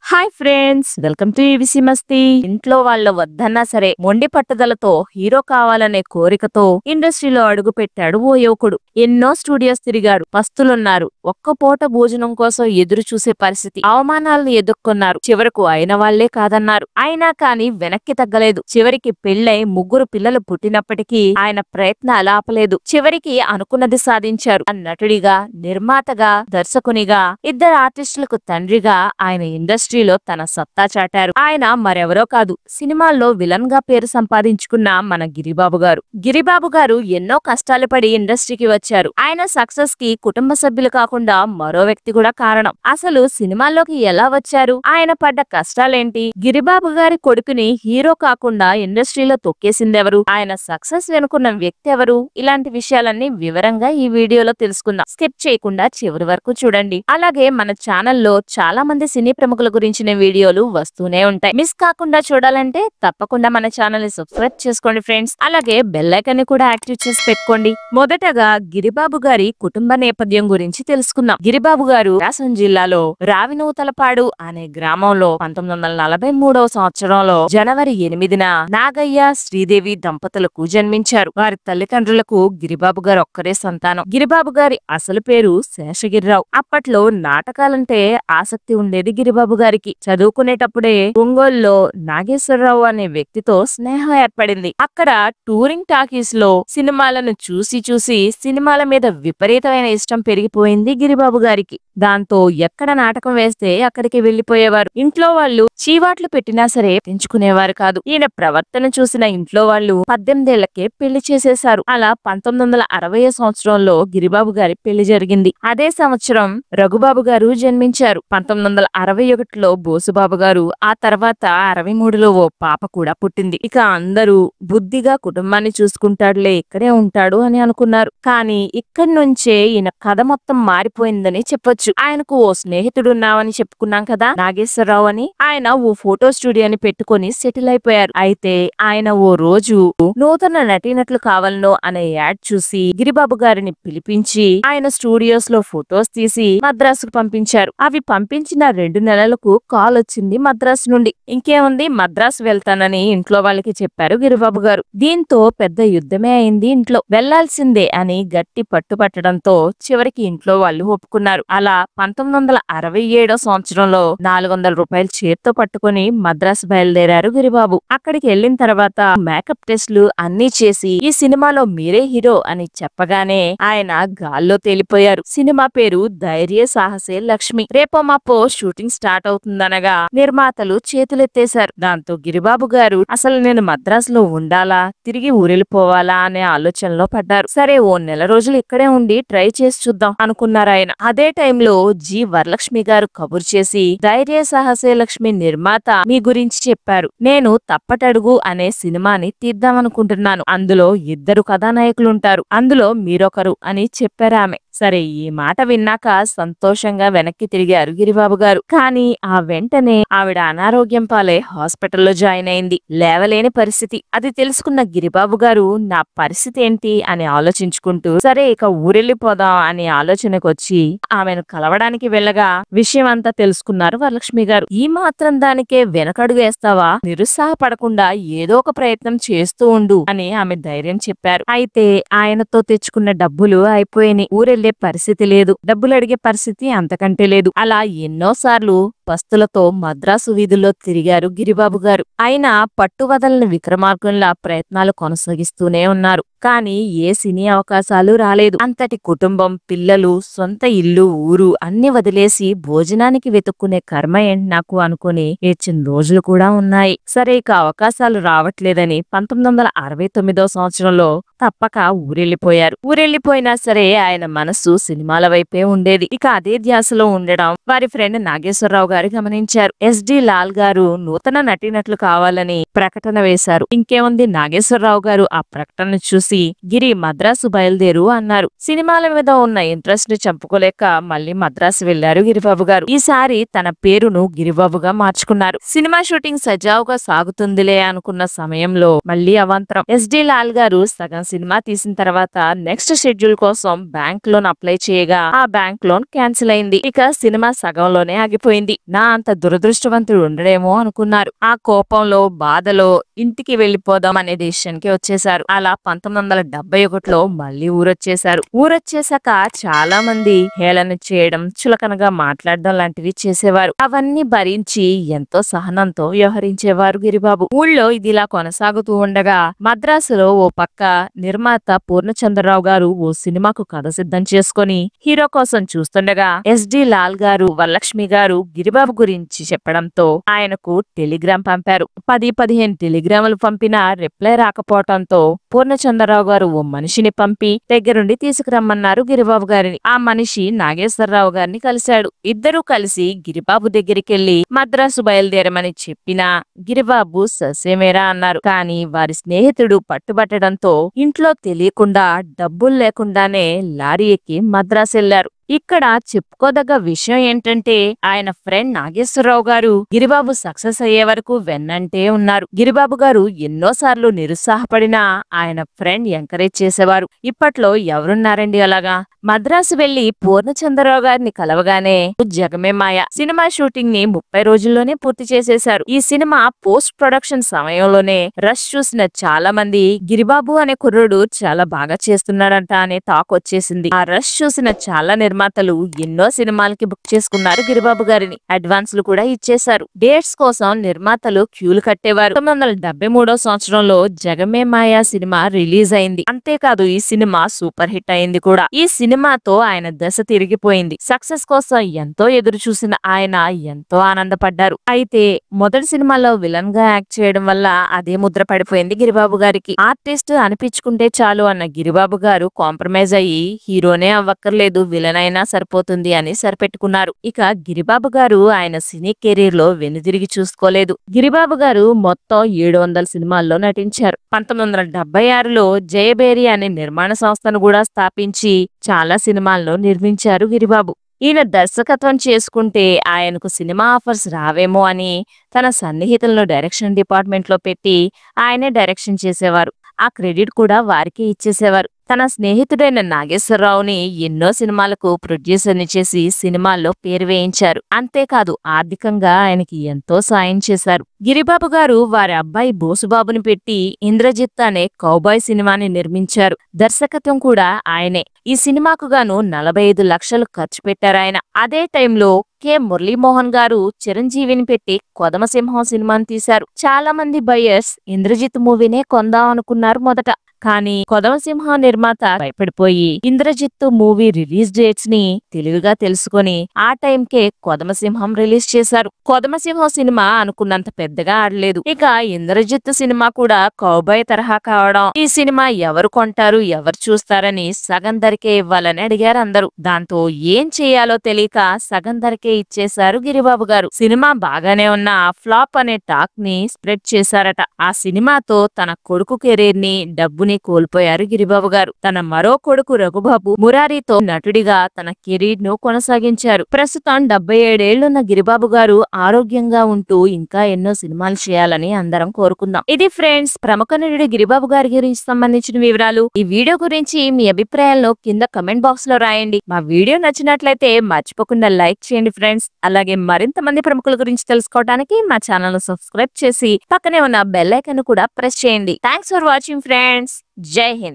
Hi friends, welcome to ఈవిసి మస్తీ. ఇంట్లో వాళ్ళ వద్దన్నా సరే మొండి పట్టుదలతో హీరో కావాలనే కోరికతో ఇండస్ట్రీలో అడుగు పెట్టాడు ఓ యువకుడు. ఎన్నో స్టూడియోస్ తిరిగాడు, పస్తులున్నారు, ఒక్క పూట భోజనం కోసం ఎదురు చూసే పరిస్థితి, అవమానాలను ఎదుర్కొన్నారు. చివరకు అయిన వాళ్లే కాదన్నారు. అయినా కానీ వెనక్కి తగ్గలేదు. చివరికి పెళ్లై 3 పిల్లలు పుట్టినప్పటికీ ఆయన ప్రయత్నాలు ఆపలేదు. చివరికి అనుకున్నది సాధించారు. నటుడిగా, నిర్మాతగా, దర్శకునిగా, 2 ఆర్టిస్టులకు తండ్రిగా ఆయన ఇండస్ట్రీలో తన సత్తా చాటారు. ఆయన మరెవరో కాదు, సినిమాల్లో విలన్ గా పేరు సంపాదించుకున్న మన గిరిబాబు గారు. గిరిబాబు గారు ఎన్నో కష్టాలు పడి ఇండస్ట్రీకి వచ్చారు. ఆయన సక్సెస్ కి కుటుంబ సభ్యులు కాకుండా మరో వ్యక్తి కూడా కారణం. అసలు సినిమాల్లోకి ఎలా వచ్చారు, ఆయన పడ్డ కష్టాలేంటి, గిరిబాబు గారి కొడుకుని హీరో కాకుండా ఇండస్ట్రీలో తొక్కేసిందెవరు, ఆయన సక్సెస్ వెనుకున్న వ్యక్తి ఎవరు, ఇలాంటి విషయాలన్నీ వివరంగా ఈ వీడియోలో తెలుసుకుందాం. స్కిప్ చేయకుండా చివరి వరకు చూడండి. అలాగే మన ఛానల్లో చాలా మంది సినీ ప్రముఖుల గురించిన వీడియోలు వస్తూనే ఉంటాయి. మిస్ కాకుండా చూడాలంటే తప్పకుండా మన ఛానల్ ని సబ్స్క్రైబ్ చేసుకోండి ఫ్రెండ్స్. అలాగే బెల్ ఐకాన్ ని కూడా యాక్టివ్ చేసి పెట్టుకోండి. మొదటగా గిరిబాబు గారి కుటుంబ నేపథ్యం గురించి తెలుసుకుందాం. గిరిబాబు గారు ప్రకాశం జిల్లాలో రావినూతలపాడు అనే గ్రామంలో 1943వ సంవత్సరంలో జనవరి 8న నాగయ్య, శ్రీదేవి దంపతులకు జన్మించారు. వారి తల్లిదండ్రులకు గిరిబాబు గారు ఒక్కరే సంతానం. గిరిబాబు గారి అసలు పేరు శేషగిరిరావు. అప్పట్లో నాటకాలంటే ఆసక్తి ఉండేది గిరిబాబు గారికి. చదువుకునేటప్పుడే ఒంగోలులో నాగేశ్వరరావు అనే వ్యక్తితో స్నేహం ఏర్పడింది. అక్కడ టూరింగ్ టాకీస్ లో సినిమాలను చూసి చూసి సినిమాల మీద విపరీతమైన ఇష్టం పెరిగిపోయింది గిరిబాబు గారికి. దాంతో ఎక్కడ నాటకం వేస్తే అక్కడికి వెళ్లిపోయేవారు. ఇంట్లో వాళ్ళు చీవాట్లు పెట్టినా సరే పెంచుకునేవారు కాదు. ఈయన ప్రవర్తన చూసిన ఇంట్లో వాళ్ళు 18 ఏళ్లకే పెళ్లి చేసేశారు. అలా 1960 సంవత్సరంలో గిరిబాబు గారి పెళ్లి జరిగింది. అదే సంవత్సరం రఘుబాబు గారు జన్మించారు. 1961లో బోసుబాబు గారు, ఆ తర్వాత 63లో ఓ పాప కూడా పుట్టింది. ఇక అందరూ బుద్ధిగా కుటుంబాన్ని చూసుకుంటాడులే, ఇక్కడే ఉంటాడు అని అనుకున్నారు. కానీ ఇక్కడి నుంచే ఈయన కథ మొత్తం మారిపోయిందని చెప్పొచ్చు. ఆయనకు ఓ స్నేహితుడున్నావని చెప్పుకున్నాం కదా, నాగేశ్వరరావు అని. ఆయన ఓ ఫోటో స్టూడియోని పెట్టుకుని సెటిల్ అయిపోయారు. అయితే ఆయన ఓ రోజు నూతన నటీనటులు కావాలనో అనే యాడ్ చూసి గిరిబాబు గారిని పిలిపించి ఆయన స్టూడియోస్ లో ఫొటోస్ తీసి మద్రాసుకు పంపించారు. అవి పంపించిన 2 నెలలకు కాల్ వచ్చింది మద్రాసు నుండి. ఇంకేముంది, మద్రాసు వెళ్తానని ఇంట్లో వాళ్ళకి చెప్పారు గిరిబాబు గారు. దీంతో పెద్ద యుద్ధమే అయింది. ఇంట్లో వెళ్లాల్సిందే అని గట్టి పట్టుపట్టడంతో చివరికి ఇంట్లో వాళ్ళు ఒప్పుకున్నారు. అలా 1967 సంవత్సరంలో 400 రూపాయలు చేత్తో పట్టుకుని మద్రాసు బయలుదేరారు గిరిబాబు. అక్కడికి వెళ్లిన తర్వాత మేకప్ టెస్ట్లు అన్ని చేసి ఈ సినిమాలో మీరే హీరో అని చెప్పగానే ఆయన గాల్లో తేలిపోయారు. సినిమా పేరు ధైర్య సాహసే లక్ష్మి. రేపో మాపో షూటింగ్ స్టార్ట్ అవుతుందనగా నిర్మాతలు చేతులెత్తేశారు. దాంతో గిరిబాబు గారు అసలు నేను మద్రాసులో ఉండాలా, తిరిగి ఊరెళ్ళిపోవాలా అనే ఆలోచనలో పడ్డారు. సరే, ఓ నెల రోజులు ఇక్కడే ఉండి ట్రై చేసి చూద్దాం అనుకున్నారు ఆయన. అదే టైంలో జి వరలక్ష్మి గారు కబురు చేసి ధైర్య సాహసే లక్ష్మి నిర్మాత మీ గురించి చెప్పారు, నేను తప్పటడుగు అనే సినిమాని తీద్దామనుకుంటున్నాను, అందులో 2 కథానాయకులుంటారు, అందులో మీరొకరు అని చెప్పారు ఆమె. సరే, ఈ మాట విన్నాక సంతోషంగా వెనక్కి తిరిగారు గిరిబాబు గారు. కానీ ఆ వెంటనే ఆవిడ అనారోగ్యం పాలై హాస్పిటల్లో జాయిన్ అయింది. లేవలేని పరిస్థితి. అది తెలుసుకున్న గిరిబాబు గారు నా పరిస్థితి ఏంటి అని ఆలోచించుకుంటూ సరే ఇక ఊరెళ్ళిపోదాం అనే ఆలోచనకొచ్చి ఆమెను కలవడానికి వెళ్ళగా విషయం అంతా తెలుసుకున్నారు వరలక్ష్మి గారు. ఈ మాత్రం దానికే వెనకడుగు వేస్తావా, నిరుత్సాహపడకుండా ఏదో ఒక ప్రయత్నం చేస్తూ ఉండు అని ఆమె ధైర్యం చెప్పారు. అయితే ఆయనతో తెచ్చుకున్న డబ్బులు అయిపోయినాయి. ఊరెళ్ళే పరిస్థితి లేదు, డబ్బులు అడిగే పరిస్థితి అంతకంటే లేదు. అలా ఎన్నోసార్లు పస్తులతో మద్రాసు వీధుల్లో తిరిగారు గిరిబాబు గారు. అయినా పట్టువదలని విక్రమార్కుల్లా ప్రయత్నాలు కొనసాగిస్తూనే ఉన్నారు. కానీ ఏ సినీ అవకాశాలు రాలేదు. అంతటి కుటుంబం, పిల్లలు, సొంత ఇల్లు, ఊరు అన్ని వదిలేసి భోజనానికి వెతుక్కునే కర్మ ఏంటి నాకు అనుకుని ఏడ్చిన రోజులు కూడా ఉన్నాయి. సరే, ఇక అవకాశాలు రావట్లేదని 1969 సంవత్సరంలో తప్పక ఊరెళ్ళిపోయారు. ఊరెళ్ళిపోయినా సరే ఆయన మనస్సు సినిమాల వైపే ఉండేది. ఇక అదే ధ్యాసలో ఉండడం వారి ఫ్రెండ్ నాగేశ్వరరావు గారు గమనించారు. ఎస్డి లాల్ గారు నూతన నటీనటులు కావాలని ప్రకటన వేశారు. ఇంకేముంది, నాగేశ్వరరావు గారు ఆ ప్రకటన చూసి చూసి గిరి మద్రాసు బయలుదేరు అన్నారు. సినిమాల మీద ఉన్న ఇంట్రెస్ట్ ని చంపుకోలేక మళ్ళీ మద్రాసు వెళ్లారు గిరిబాబు గారు. ఈసారి తన పేరును గిరిబాబుగా మార్చుకున్నారు. సినిమా షూటింగ్ సజావుగా సాగుతుందిలే అనుకున్న సమయంలో మళ్ళీ అవాంతరం. ఎస్డి లాల్ గారు సగం సినిమా తీసిన తర్వాత నెక్స్ట్ షెడ్యూల్ కోసం బ్యాంక్ లోన్ అప్లై చేయగా ఆ బ్యాంక్ లోన్ క్యాన్సిల్ అయింది. ఇక సినిమా సగంలోనే ఆగిపోయింది. నా అంత దురదృష్టవంతుడు ఉండడేమో అనుకున్నారు. ఆ కోపంలో బాధలో ఇంటికి వెళ్లిపోదాం అనే డెసిషన్ కి వచ్చేశారు. అలా 1971లో మళ్ళీ ఊరొచ్చేశారు. ఊరొచ్చేశాక చాలా మంది హేళన చేయడం, చులకనగా మాట్లాడడం లాంటివి చేసేవారు. అవన్నీ భరించి ఎంతో సహనంతో వ్యవహరించేవారు గిరిబాబు. ఊళ్ళో ఇదిలా కొనసాగుతూ ఉండగా మద్రాసులో ఓ పక్క నిర్మాత పూర్ణచంద్రరావు గారు ఓ సినిమాకు కథ సిద్ధం చేసుకుని హీరో కోసం చూస్తుండగా ఎస్డి లాల్ గారు వరలక్ష్మి గారు గిరిబాబు గురించి చెప్పడంతో ఆయనకు టెలిగ్రామ్ పంపారు. 10-15 టెలిగ్రాములు పంపినా రిప్లై రాకపోవడంతో పూర్ణచంద్రరావు గారు ఓ మనిషిని పంపి దగ్గరుండి తీసుకురమ్మన్నారు గిరిబాబు గారిని. ఆ మనిషి నాగేశ్వరరావు గారిని కలిశాడు. ఇద్దరూ కలిసి గిరిబాబు దగ్గరికెళ్లి మద్రాసు బయలుదేరమని చెప్పినా గిరిబాబు ససేమేరా అన్నారు. కానీ వారి స్నేహితుడు పట్టుబట్టడంతో ఇంట్లో తెలియకుండా డబ్బులు లేకుండానే లారీ ఎక్కి మద్రాసు వెళ్లారు. ఇక్కడ చెప్పుకోదగ్గ విషయం ఏంటంటే ఆయన ఫ్రెండ్ నాగేశ్వరరావు గారు గిరిబాబు సక్సెస్ అయ్యే వరకు వెన్నంటే ఉన్నారు. గిరిబాబు గారు ఎన్నోసార్లు నిరుత్సాహపడినా ఆయన ఫ్రెండ్ ఎంకరేజ్ చేసేవారు. ఇప్పట్లో ఎవరున్నారండి అలాగా? మద్రాసు వెళ్లి పూర్ణచంద్రరావు గారిని కలవగానే జగమే మాయ సినిమా షూటింగ్ ని 30 రోజుల్లోనే పూర్తి చేసేశారు. ఈ సినిమా పోస్ట్ ప్రొడక్షన్ సమయంలోనే రష్ చూసిన చాలా మంది గిరిబాబు అనే కుర్రుడు చాలా బాగా చేస్తున్నాడంట అనే టాక్ వచ్చేసింది. ఆ రష్ చూసిన చాలా నిర్మాతలు ఎన్నో సినిమాలకి బుక్ చేసుకున్నారు గిరిబాబు గారిని. అడ్వాన్స్లు కూడా ఇచ్చేశారు. డేట్స్ కోసం నిర్మాతలు క్యూలు కట్టేవారు. 1973 సంవత్సరంలో జగమే మాయ సినిమా రిలీజ్ అయింది. అంతేకాదు ఈ సినిమా సూపర్ హిట్ అయింది కూడా. ఈ సినిమాతో ఆయన దశ తిరిగిపోయింది. సక్సెస్ కోసం ఎంతో ఎదురు చూసిన ఆయన ఎంతో ఆనందపడ్డారు. అయితే మొదటి సినిమాలో విలన్ గా యాక్ట్ చేయడం వల్ల అదే ముద్ర పడిపోయింది గిరిబాబు గారికి. ఆర్టిస్ట్ అనిపించుకుంటే చాలు అన్న గిరిబాబు గారు కాంప్రమైజ్ అయ్యి హీరోనే అవ్వక్కర్లేదు, విలన్ అయినా సరిపోతుంది అని సరిపెట్టుకున్నారు. ఇక గిరిబాబు గారు ఆయన సినీ కెరీర్ లో వెనుదిరిగి చూసుకోలేదు. గిరిబాబు గారు మొత్తం 700 సినిమాల్లో నటించారు. 1976లో జయబేరి అనే నిర్మాణ సంస్థను కూడా స్థాపించి చాలా సినిమాల్లో నిర్మించారు గిరిబాబు. ఈయన దర్శకత్వం చేసుకుంటే ఆయనకు సినిమా ఆఫర్స్ రావేమో అని తన సన్నిహితులను డైరెక్షన్ డిపార్ట్మెంట్ లో పెట్టి ఆయనే డైరెక్షన్ చేసేవారు. ఆ క్రెడిట్ కూడా వారికే ఇచ్చేసేవారు. తన స్నేహితుడైన నాగేశ్వరరావుని ఎన్నో సినిమాలకు ప్రొడ్యూసర్ని చేసి సినిమాల్లో పేరు వేయించారు. అంతేకాదు ఆర్థికంగా ఆయనకి ఎంతో సాయం చేశారు. గిరిబాబు గారు వారి అబ్బాయి బోసుబాబుని పెట్టి ఇంద్రజిత్ అనే కౌబాయ్ సినిమాని నిర్మించారు. దర్శకత్వం కూడా ఆయనే. ఈ సినిమాకు గాను 45 లక్షలు ఖర్చు పెట్టారాయన. అదే టైంలో కె మురళీమోహన్ గారు చిరంజీవిని పెట్టి కొదమసింహం సినిమాని తీశారు. చాలా మంది బయర్స్ ఇంద్రజిత్ మూవీనే కొందాం అనుకున్నారు మొదట. కానీ కొదమసింహం నిర్మాత భయపడిపోయి ఇంద్రజిత్తు మూవీ రిలీజ్ డేట్స్ ని తెలివిగా తెలుసుకొని ఆ టైంకే కొదమసింహం రిలీజ్ చేశారు. కొదమసింహం సినిమా అనుకున్నంత పెద్దగా ఆడలేదు. ఇక ఇంద్రజిత్తు సినిమా కూడా కౌబాయ్ తరహా కావడం, ఈ సినిమా ఎవరు కొంటారు ఎవరు చూస్తారని సగం ధరకే ఇవ్వాలని అడిగారు అందరూ. దాంతో ఏం చేయాలో తెలియక సగం ధరకే ఇచ్చేశారు గిరిబాబు గారు. సినిమా బాగానే ఉన్న ఫ్లాప్ అనే టాక్ ని స్ప్రెడ్ చేశారట. ఆ సినిమాతో తన కొడుకు కెరీర్ ని డబ్బుని కోల్పోయారు గిరిబాబు గారు. తన మరో కొడుకు రఘుబాబు మురారితో నటుడిగా తన కెరీర్ ను కొనసాగించారు. ప్రస్తుతం 77 ఏళ్లున్న గిరిబాబు గారు ఆరోగ్యంగా ఉంటూ ఇంకా ఎన్నో సినిమాలు చేయాలని అందరం కోరుకుందాం. ఇది ఫ్రెండ్స్ ప్రముఖ నటుడు గిరిబాబు గారి గురించి సంబంధించిన వివరాలు. ఈ వీడియో గురించి మీ అభిప్రాయాలను కింద కమెంట్ బాక్స్ లో రాయండి. మా వీడియో నచ్చినట్లయితే మర్చిపోకుండా లైక్ చేయండి ఫ్రెండ్స్. అలాగే మరింత మంది ప్రముఖుల గురించి తెలుసుకోవడానికి మా ఛానల్ ను సబ్స్క్రైబ్ చేసి పక్కనే ఉన్న బెల్ ఐకాన్ కూడా ప్రెస్ చేయండి. Thanks for watching friends. జై హింద్.